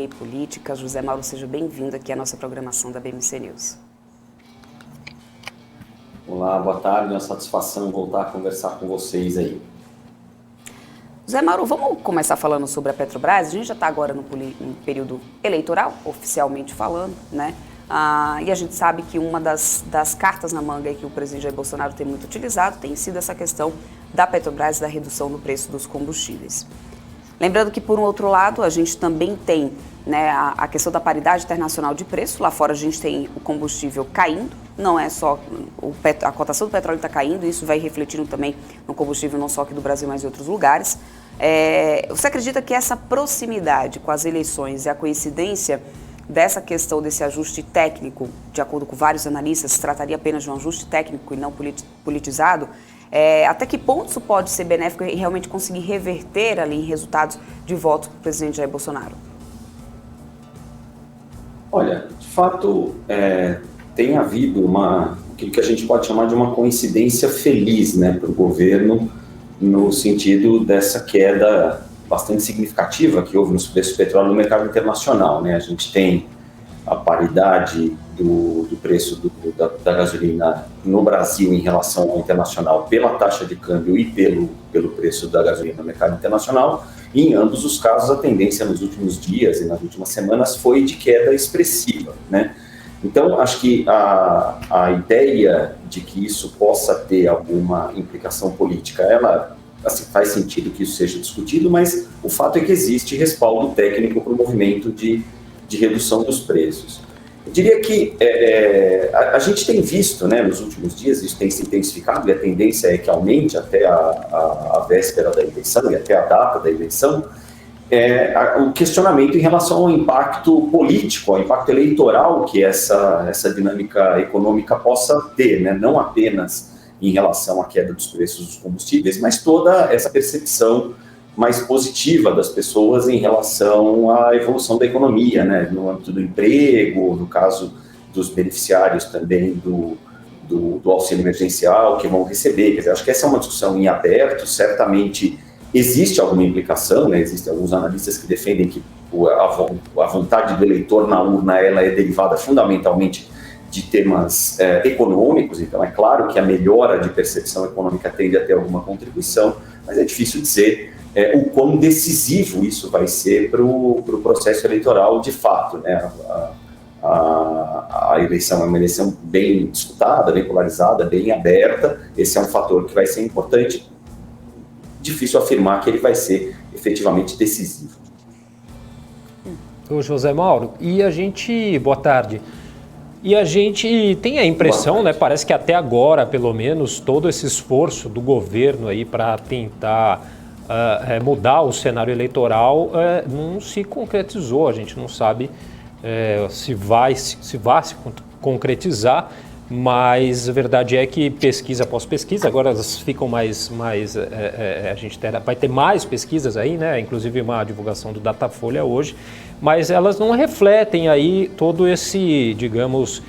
e política. José Mauro, seja bem-vindo aqui à nossa programação da BMC News. Olá, boa tarde, é uma satisfação voltar a conversar com vocês aí. José Mauro, vamos começar falando sobre a Petrobras. A gente já está agora no período eleitoral, oficialmente falando, né? E a gente sabe que uma das cartas na manga que o presidente Jair Bolsonaro tem muito utilizado tem sido essa questão da Petrobras, da redução do preço dos combustíveis. Lembrando que, por um outro lado, a gente também tem, né, a questão da paridade internacional de preço. Lá fora a gente tem o combustível caindo, não é só a cotação do petróleo está caindo, isso vai refletindo também no combustível não só aqui do Brasil, mas em outros lugares. Você acredita que essa proximidade com as eleições e a coincidência dessa questão desse ajuste técnico, de acordo com vários analistas, se trataria apenas de um ajuste técnico e não politizado? Até que ponto isso pode ser benéfico e realmente conseguir reverter ali em resultados de voto para o presidente Jair Bolsonaro? Olha, de fato, tem havido aquilo que a gente pode chamar de uma coincidência feliz, né, para o governo, no sentido dessa queda bastante significativa que houve nos preços do petróleo no mercado internacional, né? A gente tem a paridade do preço da gasolina no Brasil em relação ao internacional pela taxa de câmbio e pelo preço da gasolina no mercado internacional. E em ambos os casos, a tendência nos últimos dias e nas últimas semanas foi de queda expressiva, né? Então, acho que a ideia de que isso possa ter alguma implicação política, ela assim, faz sentido que isso seja discutido, mas o fato é que existe respaldo técnico para o movimento de redução dos preços. Eu diria que a gente tem visto, né, nos últimos dias, isso tem se intensificado e a tendência é que aumente até a véspera da eleição e até a data da eleição, o questionamento em relação ao impacto político, ao impacto eleitoral que essa dinâmica econômica possa ter, né, não apenas em relação à queda dos preços dos combustíveis, mas toda essa percepção mais positiva das pessoas em relação à evolução da economia, né, no âmbito do emprego, no caso dos beneficiários também do auxílio emergencial que vão receber. Quer dizer, acho que essa é uma discussão em aberto, certamente existe alguma implicação, né, existem alguns analistas que defendem que a vontade do eleitor na urna ela é derivada fundamentalmente de temas econômicos, então é claro que a melhora de percepção econômica tende a ter alguma contribuição, mas é difícil dizer o quão decisivo isso vai ser para o processo eleitoral de fato, né? A eleição é uma eleição bem disputada, bem polarizada, bem aberta, esse é um fator que vai ser importante, difícil afirmar que ele vai ser efetivamente decisivo. Ô José Mauro, boa tarde, e a gente tem a impressão, né, parece que até agora, pelo menos, todo esse esforço do governo aí para tentar mudar o cenário eleitoral não se concretizou. A gente não sabe se vai se concretizar, mas a verdade é que pesquisa após pesquisa, agora elas ficam mais a gente vai ter mais pesquisas aí, né? Inclusive uma divulgação do Datafolha hoje, mas elas não refletem aí todo esse, digamos,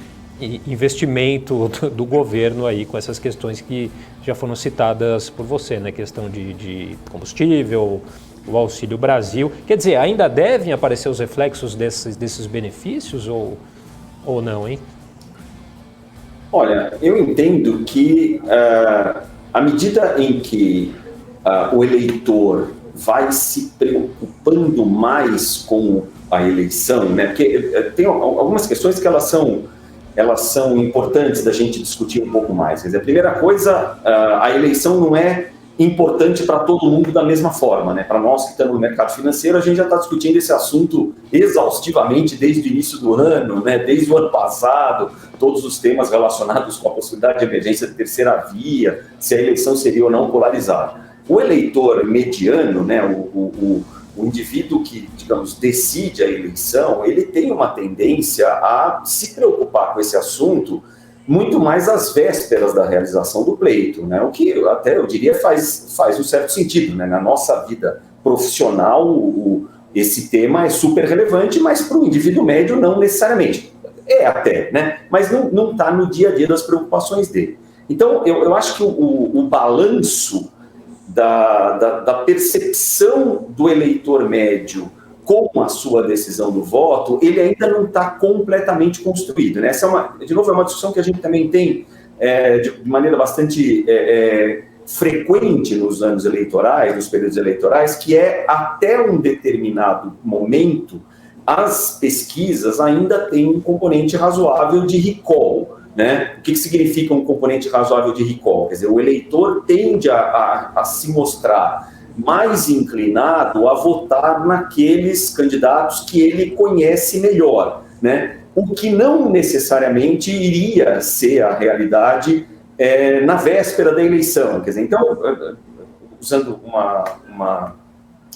investimento do governo aí com essas questões que já foram citadas por você, né? Questão de combustível, o Auxílio Brasil. Quer dizer, ainda devem aparecer os reflexos desses benefícios ou não, hein? Olha, eu entendo que à medida em que o eleitor vai se preocupando mais com a eleição, né? Porque tem algumas questões que elas são importantes da gente discutir um pouco mais. Quer dizer, a primeira coisa, a eleição não é importante para todo mundo da mesma forma, né? Para nós que estamos no mercado financeiro, a gente já está discutindo esse assunto exaustivamente desde o início do ano, né? Desde o ano passado, todos os temas relacionados com a possibilidade de emergência de terceira via, se a eleição seria ou não polarizada. O eleitor mediano, né? O indivíduo que, digamos, decide a eleição, ele tem uma tendência a se preocupar com esse assunto muito mais às vésperas da realização do pleito, né? O que até eu diria faz um certo sentido, né? Na nossa vida profissional, esse tema é super relevante, mas para o indivíduo médio não necessariamente. Até, né? Mas não está no dia a dia das preocupações dele. Então, eu acho que o balanço da percepção do eleitor médio com a sua decisão do voto, ele ainda não está completamente construído, né? Essa de novo, é uma discussão que a gente também tem de maneira bastante frequente nos anos eleitorais, nos períodos eleitorais, que é até um determinado momento, as pesquisas ainda têm um componente razoável de recall, né? O que significa um componente razoável de recall? Quer dizer, o eleitor tende a se mostrar mais inclinado a votar naqueles candidatos que ele conhece melhor, né? O que não necessariamente iria ser a realidade na véspera da eleição. Quer dizer, então, usando uma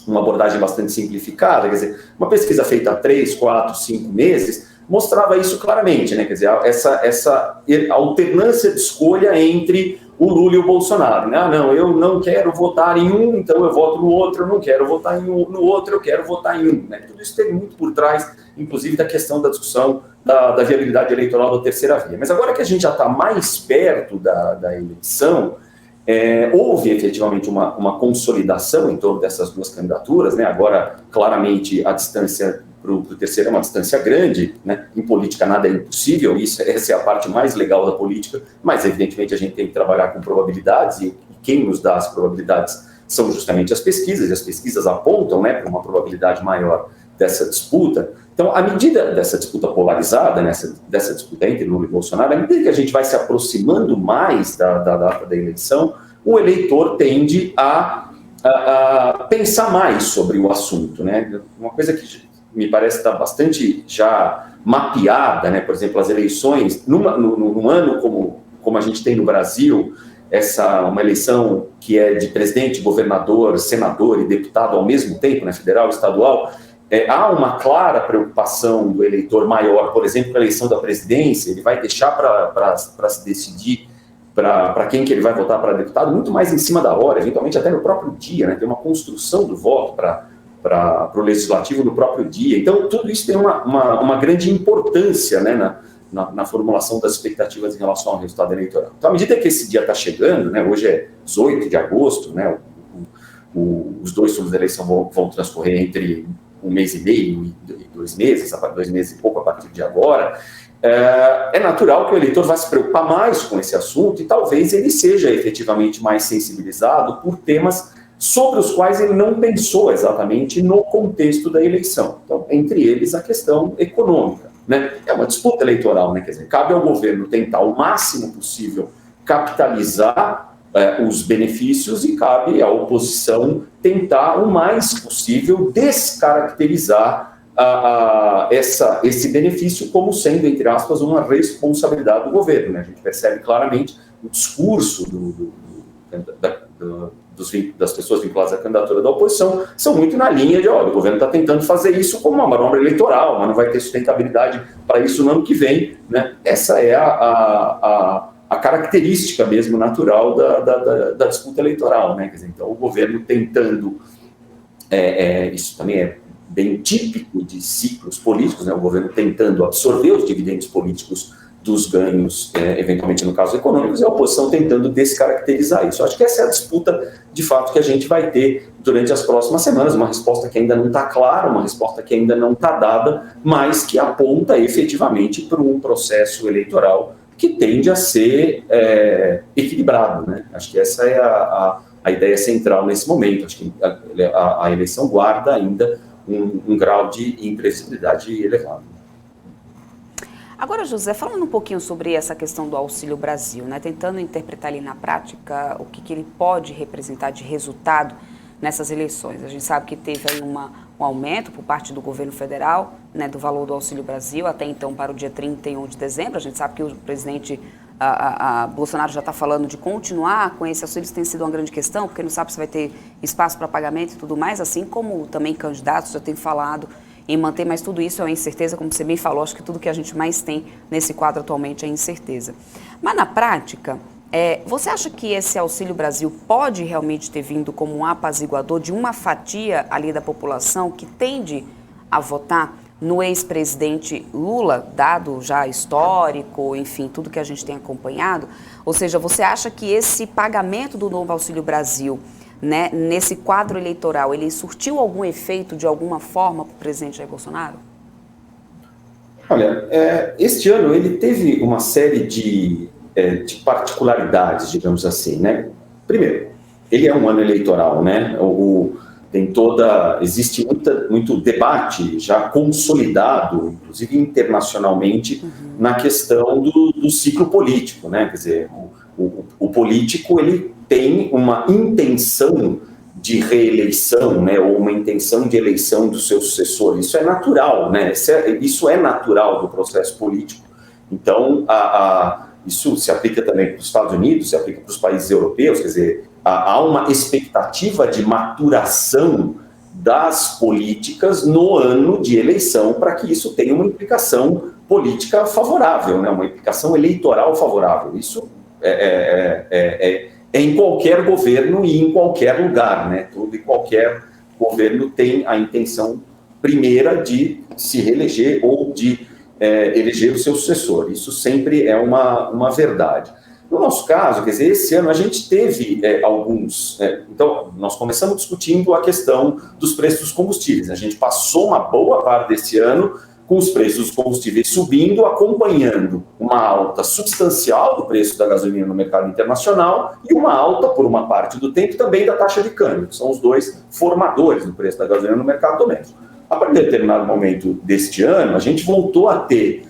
abordagem bastante simplificada, quer dizer, uma pesquisa feita há 3, 4, 5 meses mostrava isso claramente, né? Quer dizer, essa alternância de escolha entre o Lula e o Bolsonaro, né? Ah, não, eu não quero votar em um, então eu voto no outro, eu não quero votar no outro, eu quero votar em um, né? Tudo isso tem muito por trás, inclusive da questão da discussão da viabilidade eleitoral da terceira via. Mas agora que a gente já está mais perto da eleição, houve efetivamente uma consolidação em torno dessas duas candidaturas, né? Agora, claramente, a distância para o terceiro é uma distância grande, né? Em política nada é impossível, essa é a parte mais legal da política, mas evidentemente a gente tem que trabalhar com probabilidades, e quem nos dá as probabilidades são justamente as pesquisas, e as pesquisas apontam, né, para uma probabilidade maior dessa disputa. Então, à medida dessa disputa polarizada, dessa disputa entre Lula e Bolsonaro, à medida que a gente vai se aproximando mais da data da eleição, o eleitor tende a pensar mais sobre o assunto, né? Uma coisa que me parece estar bastante já mapeada, né? Por exemplo, as eleições, num ano como a gente tem no Brasil, uma eleição que é de presidente, governador, senador e deputado ao mesmo tempo, né? Federal e estadual, há uma clara preocupação do eleitor maior, por exemplo, a eleição da presidência, ele vai deixar para se decidir para quem que ele vai votar para deputado muito mais em cima da hora, eventualmente até no próprio dia, né? Tem uma construção do voto para o legislativo no próprio dia. Então, tudo isso tem uma grande importância, né, na formulação das expectativas em relação ao resultado eleitoral. Então, à medida que esse dia está chegando, né, hoje é 18 de agosto, né, os dois turnos da eleição vão transcorrer entre 1 mês e meio e 2 meses, 2 meses e pouco a partir de agora. É natural que o eleitor vá se preocupar mais com esse assunto e talvez ele seja efetivamente mais sensibilizado por temas sobre os quais ele não pensou exatamente no contexto da eleição. Então, entre eles, a questão econômica, né? É uma disputa eleitoral, né? Quer dizer, cabe ao governo tentar o máximo possível capitalizar os benefícios e cabe à oposição tentar o mais possível descaracterizar esse benefício como sendo, entre aspas, uma responsabilidade do governo, né? A gente percebe claramente o discurso das pessoas vinculadas à candidatura da oposição são muito na linha de, o governo está tentando fazer isso como uma manobra eleitoral, mas não vai ter sustentabilidade para isso no ano que vem, né? Essa é a característica mesmo natural da disputa eleitoral, né? Quer dizer, então, o governo tentando, isso também é bem típico de ciclos políticos, né? O governo tentando absorver os dividendos políticos dos ganhos, eventualmente no caso econômicos, e a oposição tentando descaracterizar isso. Eu acho que essa é a disputa, de fato, que a gente vai ter durante as próximas semanas, uma resposta que ainda não está clara, uma resposta que ainda não está dada, mas que aponta efetivamente para um processo eleitoral que tende a ser equilibrado, né? Acho que essa é a ideia central nesse momento. Acho que a eleição guarda ainda um grau de imprevisibilidade elevado. Agora, José, falando um pouquinho sobre essa questão do Auxílio Brasil, né, tentando interpretar ali na prática o que ele pode representar de resultado nessas eleições. A gente sabe que teve aí um aumento por parte do governo federal, né, do valor do Auxílio Brasil, até então para o dia 31 de dezembro. A gente sabe que o presidente Bolsonaro já está falando de continuar com esse auxílio. Isso tem sido uma grande questão, porque não sabe se vai ter espaço para pagamento e tudo mais, assim como também candidatos já têm falado em manter, mas tudo isso é uma incerteza, como você bem falou. Acho que tudo que a gente mais tem nesse quadro atualmente é incerteza. Mas na prática, você acha que esse Auxílio Brasil pode realmente ter vindo como um apaziguador de uma fatia ali da população que tende a votar no ex-presidente Lula, dado já histórico, enfim, tudo que a gente tem acompanhado? Ou seja, você acha que esse pagamento do novo Auxílio Brasil né, nesse quadro eleitoral, ele surtiu algum efeito de alguma forma para o presidente Jair Bolsonaro? Olha, este ano ele teve uma série de particularidades, digamos assim, né? Primeiro, ele é um ano eleitoral, né? Existe muito debate já consolidado, inclusive internacionalmente, na questão do ciclo político, né? Quer dizer, o político ele tem uma intenção de reeleição, né, ou uma intenção de eleição do seu sucessor. Isso é natural, né? Isso é natural do processo político. Então, isso se aplica também para os Estados Unidos, se aplica para os países europeus, quer dizer, há uma expectativa de maturação das políticas no ano de eleição para que isso tenha uma implicação política favorável, né, uma implicação eleitoral favorável. Isso é em qualquer governo e em qualquer lugar, né? Todo e qualquer governo tem a intenção primeira de se reeleger ou de eleger o seu sucessor. Isso sempre é uma verdade. No nosso caso, quer dizer, esse ano a gente teve então, nós começamos discutindo a questão dos preços dos combustíveis. A gente passou uma boa parte desse ano com os preços dos combustíveis subindo, acompanhando uma alta substancial do preço da gasolina no mercado internacional e uma alta, por uma parte do tempo, também da taxa de câmbio, que são os dois formadores do preço da gasolina no mercado doméstico. A partir de determinado momento deste ano, a gente voltou a ter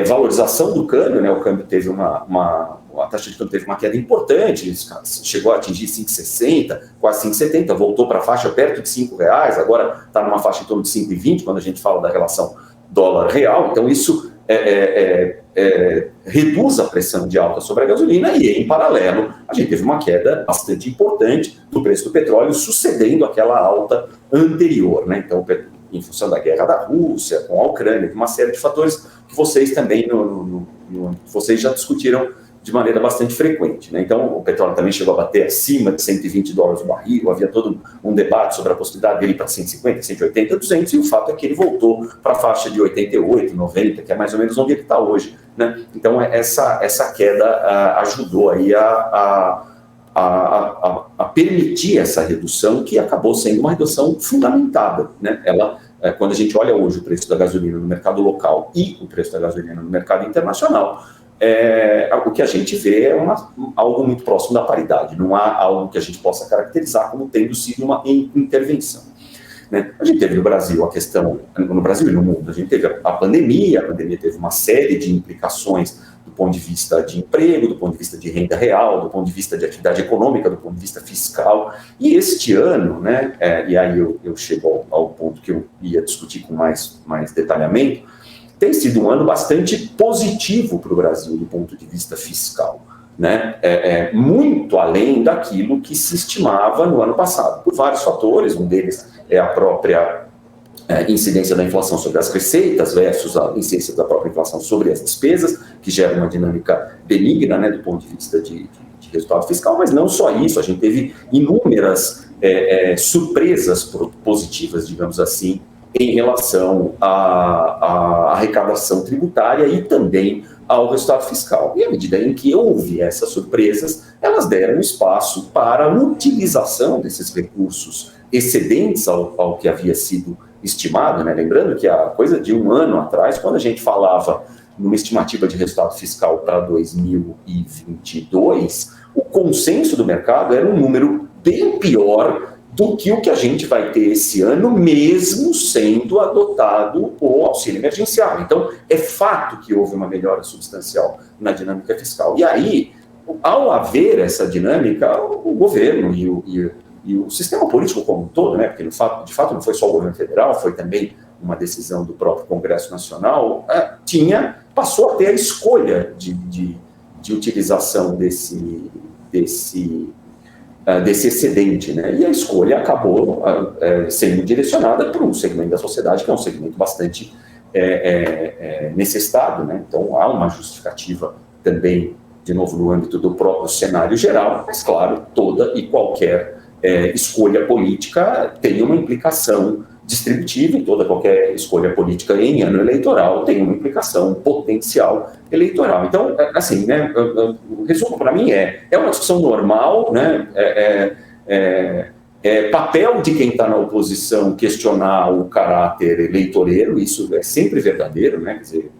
valorização do câmbio, né? O câmbio teve a taxa de câmbio teve uma queda importante, chegou a atingir 5,60, quase 5,70, voltou para a faixa perto de R$5, agora está numa faixa em torno de 5,20, quando a gente fala da relação dólar real. Então isso reduz a pressão de alta sobre a gasolina e, em paralelo, a gente teve uma queda bastante importante do preço do petróleo, sucedendo aquela alta anterior, né? Então, em função da guerra da Rússia com a Ucrânia, uma série de fatores que vocês também vocês já discutiram de maneira bastante frequente, né? Então, o petróleo também chegou a bater acima de $120 o barril, havia todo um debate sobre a possibilidade dele ir para 150, 180, 200, e o fato é que ele voltou para a faixa de 88, 90, que é mais ou menos onde ele está hoje, né? Então, essa queda ajudou aí a permitir essa redução, que acabou sendo uma redução fundamentada, né? Quando a gente olha hoje o preço da gasolina no mercado local e o preço da gasolina no mercado internacional, o que a gente vê é algo muito próximo da paridade, não há algo que a gente possa caracterizar como tendo sido uma intervenção, né? A gente teve no Brasil no Brasil e no mundo, a gente teve a pandemia teve uma série de implicações do ponto de vista de emprego, do ponto de vista de renda real, do ponto de vista de atividade econômica, do ponto de vista fiscal, e este ano, né, e aí eu chego ao ponto que eu ia discutir com mais detalhamento, tem sido um ano bastante positivo para o Brasil do ponto de vista fiscal, né? Muito além daquilo que se estimava no ano passado, por vários fatores. Um deles é a própria incidência da inflação sobre as receitas versus a incidência da própria inflação sobre as despesas, que gera uma dinâmica benigna, né, do ponto de vista de resultado fiscal, mas não só isso, a gente teve inúmeras surpresas positivas, digamos assim, em relação à arrecadação tributária e também ao resultado fiscal. E à medida em que houve essas surpresas, elas deram espaço para a utilização desses recursos excedentes ao que havia sido estimado, né? Lembrando que a coisa de um ano atrás, quando a gente falava numa estimativa de resultado fiscal para 2022, o consenso do mercado era um número bem pior do que o que a gente vai ter esse ano, mesmo sendo adotado o auxílio emergencial. Então, é fato que houve uma melhora substancial na dinâmica fiscal. E aí, ao haver essa dinâmica, o governo e o sistema político como um todo, né, porque de fato não foi só o governo federal, foi também uma decisão do próprio Congresso Nacional, passou a ter a escolha de utilização desse excedente, né? E a escolha acabou sendo direcionada para um segmento da sociedade que é um segmento bastante necessitado, né? Então há uma justificativa também, de novo, no âmbito do próprio cenário geral, mas claro, toda e qualquer escolha política tem uma implicação distributiva, e qualquer escolha política em ano eleitoral tem uma implicação potencial eleitoral. Então, assim, né, o resumo para mim é uma discussão normal, né, papel de quem está na oposição questionar o caráter eleitoreiro, isso é sempre verdadeiro, né? Quer dizer,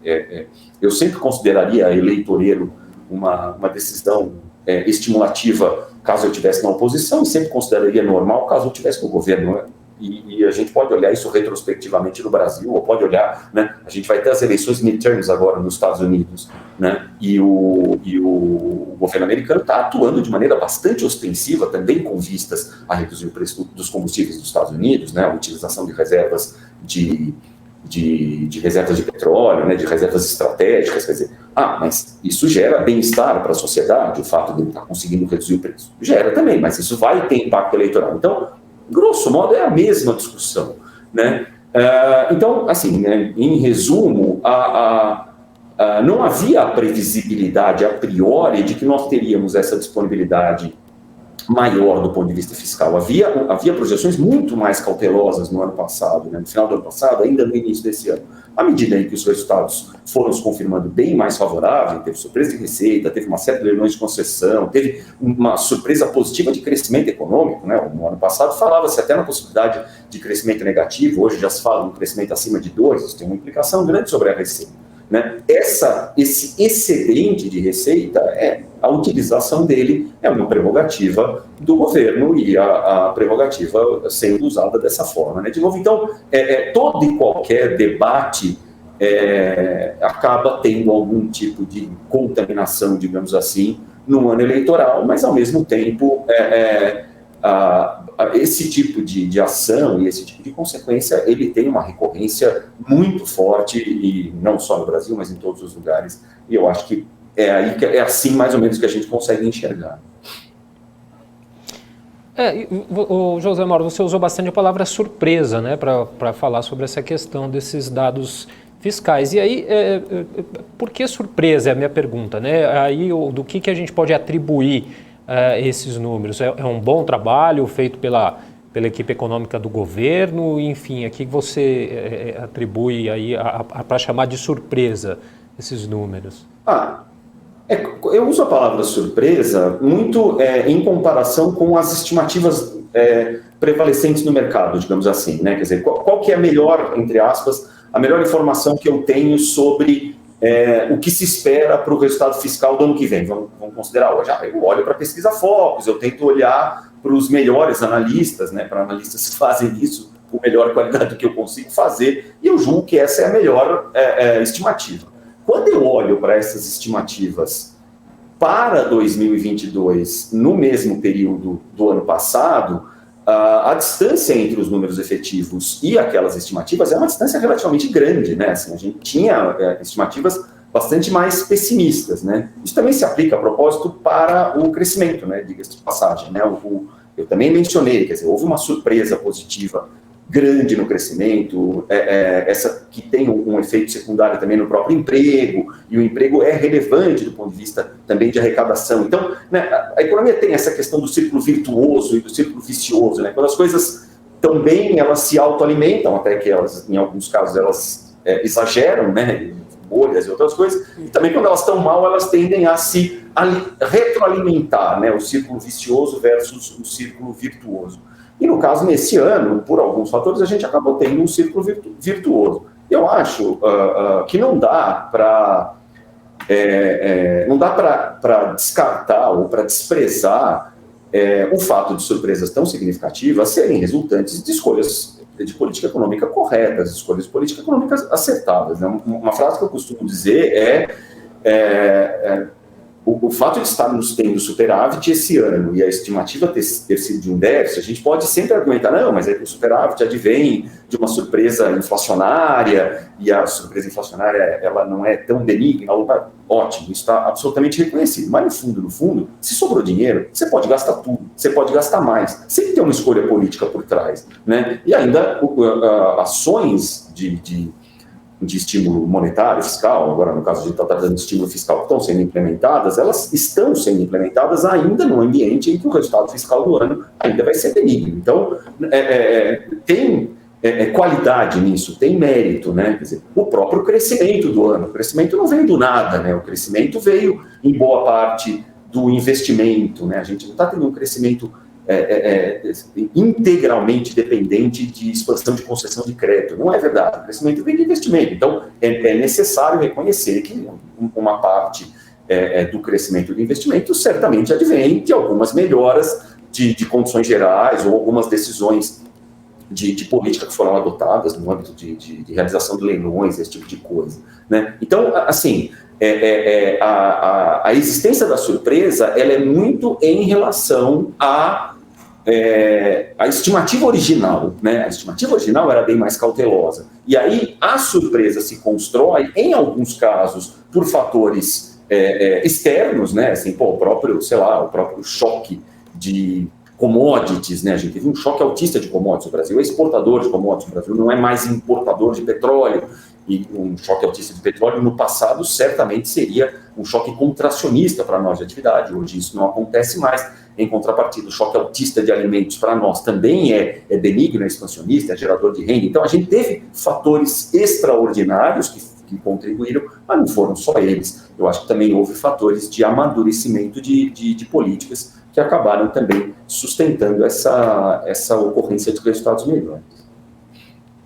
eu sempre consideraria eleitoreiro uma decisão estimulativa caso eu estivesse na oposição, e sempre consideraria normal caso eu estivesse no governo. E a gente pode olhar isso retrospectivamente no Brasil, ou pode olhar, né? A gente vai ter as eleições midterms agora nos Estados Unidos, né? E o governo americano está atuando de maneira bastante ostensiva, também com vistas a reduzir o preço dos combustíveis dos Estados Unidos, né? A utilização de reservas de reservas de petróleo, né? De reservas estratégicas, quer dizer, mas isso gera bem-estar para a sociedade, o fato de ele estar conseguindo reduzir o preço. Gera também, mas isso vai ter impacto eleitoral. Então, grosso modo, é a mesma discussão, né? Então, assim, né, em resumo, não havia a previsibilidade a priori de que nós teríamos essa disponibilidade maior do ponto de vista fiscal. Havia projeções muito mais cautelosas no ano passado, né, no final do ano passado, ainda no início desse ano. À medida em que os resultados foram se confirmando bem mais favoráveis, teve surpresa de receita, teve uma série de leilões de concessão, teve uma surpresa positiva de crescimento econômico, né? No ano passado falava-se até na possibilidade de crescimento negativo, hoje já se fala em um crescimento acima de 2%, isso tem uma implicação grande sobre a receita, né? Esse excedente de receita, a utilização dele é uma prerrogativa do governo, e a prerrogativa sendo usada dessa forma, né? De novo, então, todo e qualquer debate acaba tendo algum tipo de contaminação, digamos assim, no ano eleitoral, mas, ao mesmo tempo, esse tipo de ação e esse tipo de consequência, ele tem uma recorrência muito forte, e não só no Brasil, mas em todos os lugares, e eu acho que é assim mais ou menos que a gente consegue enxergar. O José Mauro, você usou bastante a palavra surpresa, né, para falar sobre essa questão desses dados fiscais. E aí, por que surpresa é a minha pergunta, né? Aí, do que a gente pode atribuir esses números? É um bom trabalho feito pela equipe econômica do governo? Enfim, aqui você atribui aí para chamar de surpresa esses números? Eu uso a palavra surpresa muito em comparação com as estimativas prevalecentes no mercado, digamos assim, né? Quer dizer, qual que é a melhor, entre aspas, a melhor informação que eu tenho sobre o que se espera para o resultado fiscal do ano que vem? Vamos considerar hoje. Eu olho para a pesquisa Focus, eu tento olhar para os melhores analistas, né? Para analistas que fazem isso com melhor qualidade do que eu consigo fazer, e eu julgo que essa é a melhor estimativa. Quando eu olho para essas estimativas para 2022, no mesmo período do ano passado, a distância entre os números efetivos e aquelas estimativas é uma distância relativamente grande, né? Assim, a gente tinha estimativas bastante mais pessimistas, né? Isso também se aplica a propósito para o crescimento, né? Diga-se de passagem, né? Eu também mencionei, quer dizer, houve uma surpresa positiva grande no crescimento, essa que tem um efeito secundário também no próprio emprego, e o emprego é relevante do ponto de vista também de arrecadação. Então, né, a economia tem essa questão do círculo virtuoso e do círculo vicioso, né? Quando as coisas estão bem, elas se autoalimentam, até que elas, em alguns casos, elas exageram, né? Bolhas e outras coisas, e também quando elas estão mal, elas tendem a se retroalimentar, né? O círculo vicioso versus o círculo virtuoso. E no caso, nesse ano, por alguns fatores, a gente acabou tendo um círculo virtuoso. Eu acho que não dá para descartar ou para desprezar o fato de surpresas tão significativas serem resultantes de escolhas de política econômica corretas, escolhas de política econômica acertadas, né? Uma frase que eu costumo dizer o fato de estarmos tendo superávit esse ano e a estimativa ter sido de um déficit, a gente pode sempre argumentar, não, mas o superávit advém de uma surpresa inflacionária, e a surpresa inflacionária ela não é tão benigna. Ótimo, isso está absolutamente reconhecido. Mas no fundo, se sobrou dinheiro, você pode gastar tudo, você pode gastar mais. Sempre tem uma escolha política por trás, né? E ainda ações de estímulo monetário, fiscal, agora no caso a gente está tratando de estímulo fiscal, que estão sendo implementadas, elas estão sendo implementadas ainda num ambiente em que o resultado fiscal do ano ainda vai ser benigno. Então, tem qualidade nisso, tem mérito, né? Quer dizer, o próprio crescimento do ano, o crescimento não veio do nada, né? O crescimento veio, em boa parte, do investimento, né? A gente não está tendo um crescimento integralmente dependente de expansão de concessão de crédito. Não é verdade. O crescimento vem de investimento. Então, é necessário reconhecer que uma parte do crescimento do investimento certamente advém de algumas melhoras de condições gerais ou algumas decisões de política que foram adotadas no âmbito de realização de leilões, esse tipo de coisa, né? Então, assim, a existência da surpresa, ela é muito em relação à estimativa original, né? A estimativa original era bem mais cautelosa. E aí, a surpresa se constrói, em alguns casos, por fatores externos, né? Assim, o próprio choque de commodities, né? A gente teve um choque altista de commodities. O Brasil é exportador de commodities, o Brasil não é mais importador de petróleo, e um choque altista de petróleo no passado certamente seria um choque contracionista para nós de atividade. Hoje isso não acontece mais. Em contrapartida, o choque altista de alimentos para nós também é benigno, é expansionista, é gerador de renda. Então a gente teve fatores extraordinários que contribuíram, mas não foram só eles. Eu acho que também houve fatores de amadurecimento de políticas que acabaram também sustentando essa ocorrência de resultados melhores.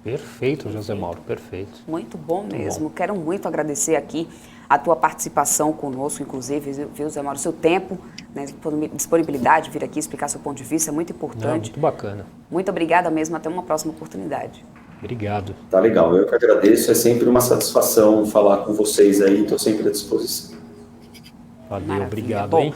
Perfeito, José Mauro, perfeito. Muito bom mesmo. Muito bom. Quero muito agradecer aqui a tua participação conosco, inclusive, viu, José Mauro, seu tempo, né, disponibilidade, vir aqui explicar seu ponto de vista, é muito importante. Muito bacana. Muito obrigada mesmo, até uma próxima oportunidade. Obrigado. Tá legal, eu que agradeço, é sempre uma satisfação falar com vocês aí, estou sempre à disposição. Valeu, Maravilha. obrigado, Bom, hein?